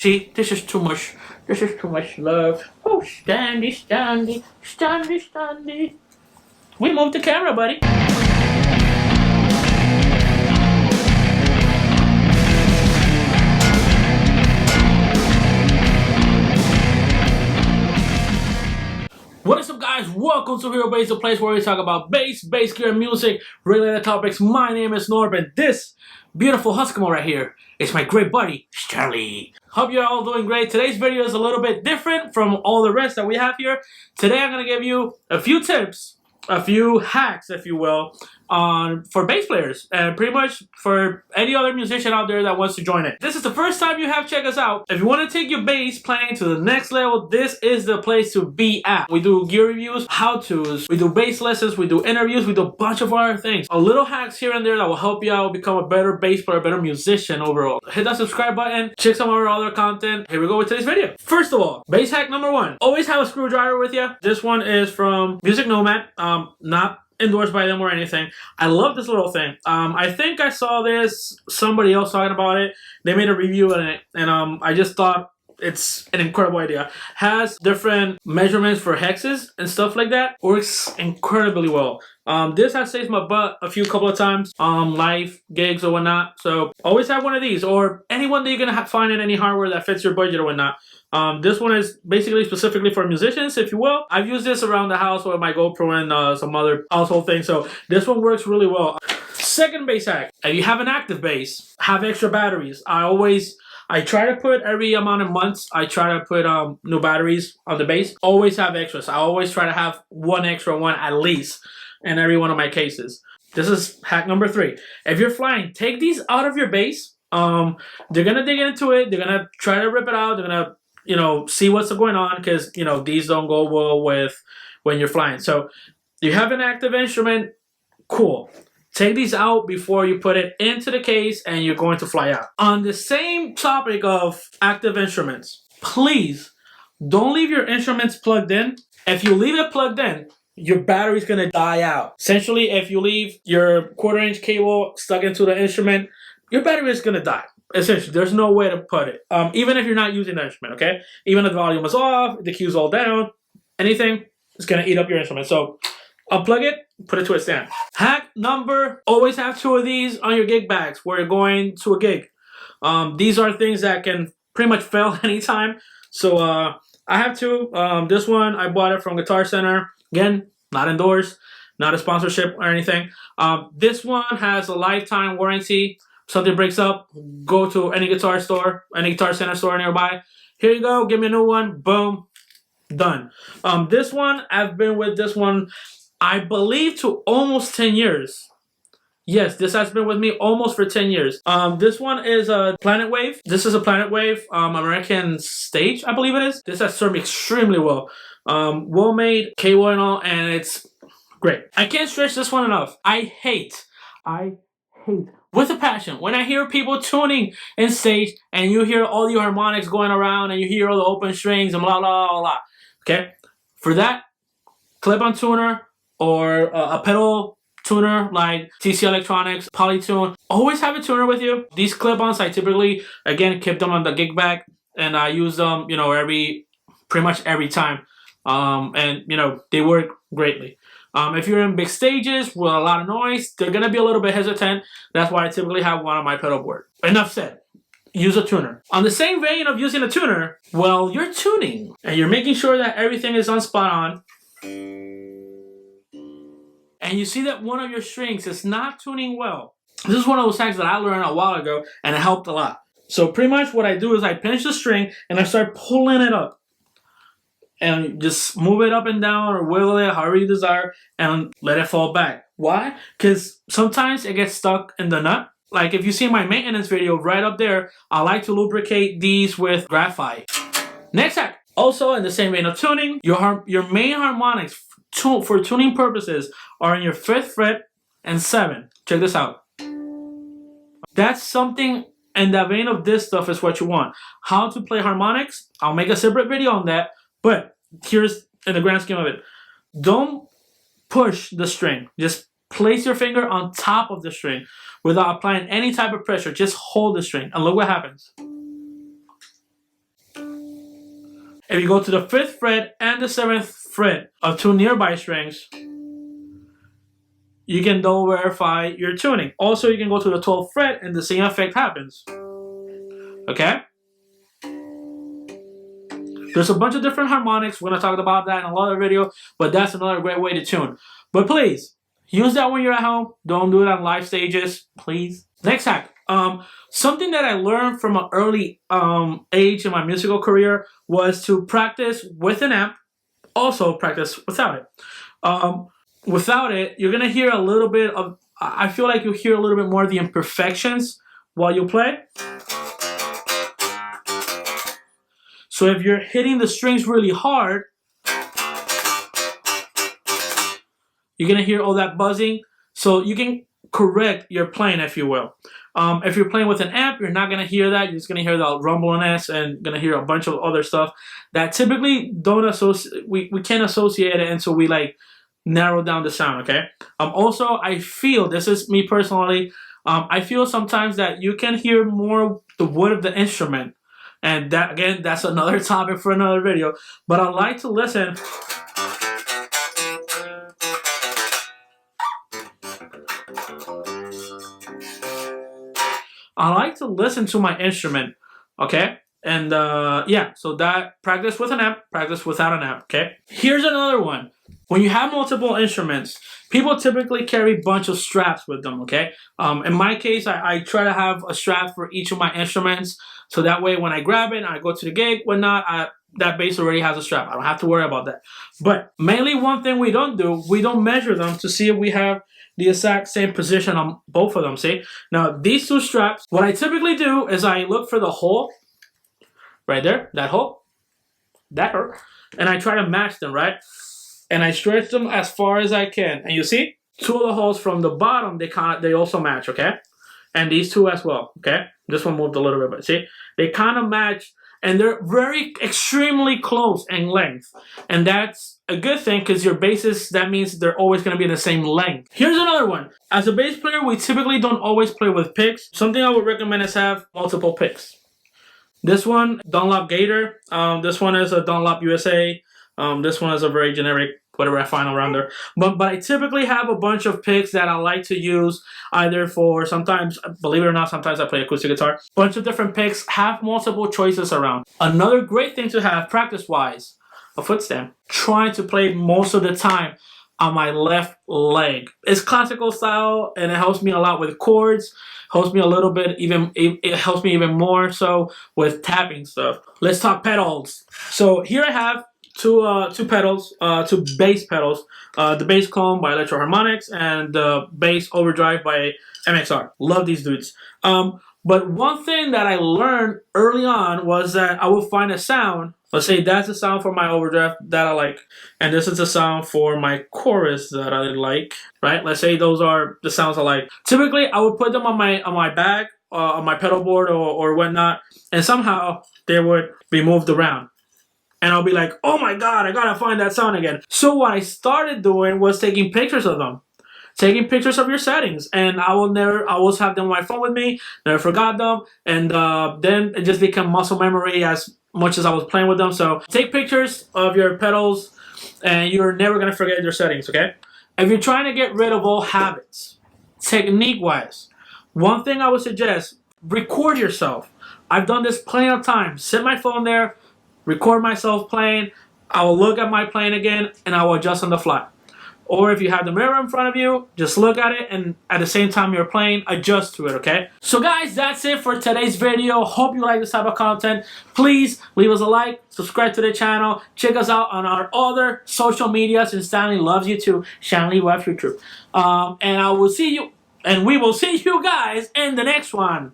See, this is too much. This is too much love. Oh, Standy, Standy, Standy, Standy. We moved the camera, buddy. What is up, guys? Welcome to Hero Bass, the place where we talk about bass gear, music, related topics. My name is Norbert. This beautiful Huskamo right here is my great buddy, Charlie. Hope you're all doing great. Today's video is a little bit different from all the rest that we have here. Today I'm going to give you a few tips, a few hacks, if you will, for bass players and pretty much for any other musician out there that wants to join it. This is the first time you have checked us out. If you want to take your bass playing to the next level, this is the place to be at. We do gear reviews, how-tos, we do bass lessons, we do interviews, we do a bunch of other things. A little hacks here and there that will help you out become a better bass player, a better musician overall. Hit that subscribe button, check some of our other content. Here we go with today's video. First of all, bass hack number one. Always have a screwdriver with you. This one is from Music Nomad. Not endorsed by them or anything. I love this little thing. I think I saw this, somebody else talking about it. They made a review on it, and I just thought it's an incredible idea. Has different measurements for hexes and stuff like that. Works incredibly well. This has saved my butt a couple of times, live gigs or whatnot. So always have one of these, or anyone that you're gonna find in any hardware that fits your budget or whatnot. This one is basically specifically for musicians, if you will. I've used this around the house with my GoPro and some other household things. So this one works really well. Second bass hack: if you have an active bass, have extra batteries. I try to put every amount of months, I try to put new batteries on the bass. Always have extras. I always try to have one extra one at least in every one of my cases. This is hack number 3. If you're flying, take these out of your bass. They're gonna dig into it. They're gonna try to rip it out. They're gonna, see what's going on, because these don't go well with when you're flying. So you have an active instrument, cool. Take these out before you put it into the case and you're going to fly out. On the same topic of active instruments, please don't leave your instruments plugged in. If you leave it plugged in, your battery's gonna die out. Essentially, if you leave your 1/4-inch cable stuck into the instrument, your battery is gonna die. Essentially, there's no way to put it. Even if you're not using the instrument, okay? Even if the volume is off, the Q's all down, anything, it's gonna eat up your instrument. So unplug it, put it to a stand. Hack number, always have 2 of these on your gig bags where you're going to a gig. These are things that can pretty much fail anytime. So I have 2. This one, I bought it from Guitar Center. Again, not endorsed, not a sponsorship or anything. This one has a lifetime warranty. Something breaks up, go to any guitar store, any Guitar Center store nearby. Here you go, give me a new one, boom, done. This one, I've been with this one, I believe, to almost 10 years. Yes, this has been with me almost for 10 years. This one is a Planet Wave. This is a Planet Wave American Stage, I believe it is. This has served me extremely well. Well made, cable and all, and it's great. I can't stress this one enough. I hate with a passion when I hear people tuning in stage and you hear all the harmonics going around and you hear all the open strings and blah, blah, blah, blah. Okay? For that, clip-on tuner or a pedal tuner like TC Electronics, Polytune. Always have a tuner with you. These clip-ons, I typically, again, keep them on the gig bag, and I use them, pretty much every time. And they work greatly. If you're in big stages with a lot of noise, they're gonna be a little bit hesitant. That's why I typically have one on my pedal board. Enough said. Use a tuner. On the same vein of using a tuner, well, you're tuning and you're making sure that everything is on spot on, and you see that one of your strings is not tuning well. This is one of those hacks that I learned a while ago, and it helped a lot. So pretty much what I do is I pinch the string and I start pulling it up. And just move it up and down or wiggle it however you desire and let it fall back. Why? Because sometimes it gets stuck in the nut. Like if you see my maintenance video right up there, I like to lubricate these with graphite. Next hack. Also in the same vein of tuning, your main harmonics for tuning purposes are in your 5th fret and 7. Check this out. That's something in the vein of this stuff is what you want. How to play harmonics, I'll make a separate video on that. But here's in the grand scheme of it. Don't push the string. Just place your finger on top of the string without applying any type of pressure. Just hold the string and look what happens. If you go to the 5th fret and the 7th fret of two nearby strings, you can double verify your tuning. Also, you can go to the 12th fret and the same effect happens. Okay? There's a bunch of different harmonics. We're going to talk about that in another video, but that's another great way to tune. But please, use that when you're at home. Don't do it on live stages, please. Next hack. Something that I learned from an early age in my musical career was to practice with an amp, also practice without it. Without it, you're going to hear a little bit of, I feel like you'll hear a little bit more of the imperfections while you play. So if you're hitting the strings really hard, you're going to hear all that buzzing. So you can correct your playing, if you will. If you're playing with an amp, you're not going to hear that. You're just going to hear the rumbleness and going to hear a bunch of other stuff that typically don't associate, we can't associate it until we like narrow down the sound, okay? Also, I feel, this is me personally, I feel sometimes that you can hear more the wood of the instrument. And that, again, that's another topic for another video. But I like to listen. I like to listen to my instrument, okay? And yeah, so that practice with an amp, practice without an amp, okay? Here's another one. When you have multiple instruments, people typically carry a bunch of straps with them, okay? In my case, I try to have a strap for each of my instruments, so that way when I grab it and I go to the gig, whatnot, that bass already has a strap. I don't have to worry about that. But mainly one thing we don't do, we don't measure them to see if we have the exact same position on both of them, see? Now, these two straps, what I typically do is I look for the hole, right there, that hole, and I try to match them, right? And I stretch them as far as I can. And you see, two of the holes from the bottom, they also match, okay? And these two as well, okay? This one moved a little bit, but see? They kind of match, and they're very extremely close in length. And that's a good thing because your basses, that means they're always going to be the same length. Here's another one. As a bass player, we typically don't always play with picks. Something I would recommend is have multiple picks. This one, Dunlop Gator. This one is a Dunlop USA. This one is a very generic, whatever I find around there. But I typically have a bunch of picks that I like to use either for, sometimes, believe it or not, sometimes I play acoustic guitar. Bunch of different picks, have multiple choices around. Another great thing to have practice-wise, a foot stamp. Trying to play most of the time on my left leg. It's classical style and it helps me a lot with chords. Helps me a little bit, it helps me even more so with tapping stuff. Let's talk pedals. So here I have two pedals, two bass pedals. The Bass Clone by Electro Harmonix and the Bass Overdrive by MXR. Love these dudes. But one thing that I learned early on was that I would find a sound. Let's say that's the sound for my overdrive that I like. And this is the sound for my chorus that I like, right? Let's say those are the sounds I like. Typically, I would put them on my bag, on my pedal board or whatnot, and somehow they would be moved around. And I'll be like, oh my God, I gotta find that sound again. So what I started doing was taking pictures of them. Taking pictures of your settings, and I always have them on my phone with me, never forgot them, and then it just became muscle memory as much as I was playing with them. So take pictures of your pedals, and you're never gonna forget your settings, okay? If you're trying to get rid of old habits, technique-wise, one thing I would suggest, record yourself. I've done this plenty of times. Set my phone there, record myself playing, I will look at my playing again, and I will adjust on the fly. Or if you have the mirror in front of you, just look at it and at the same time you're playing, adjust to it, okay? So guys, that's it for today's video. Hope you like this type of content. Please leave us a like, subscribe to the channel, check us out on our other social media since Stanley loves you too. Stanley loves you too. And we will see you guys in the next one.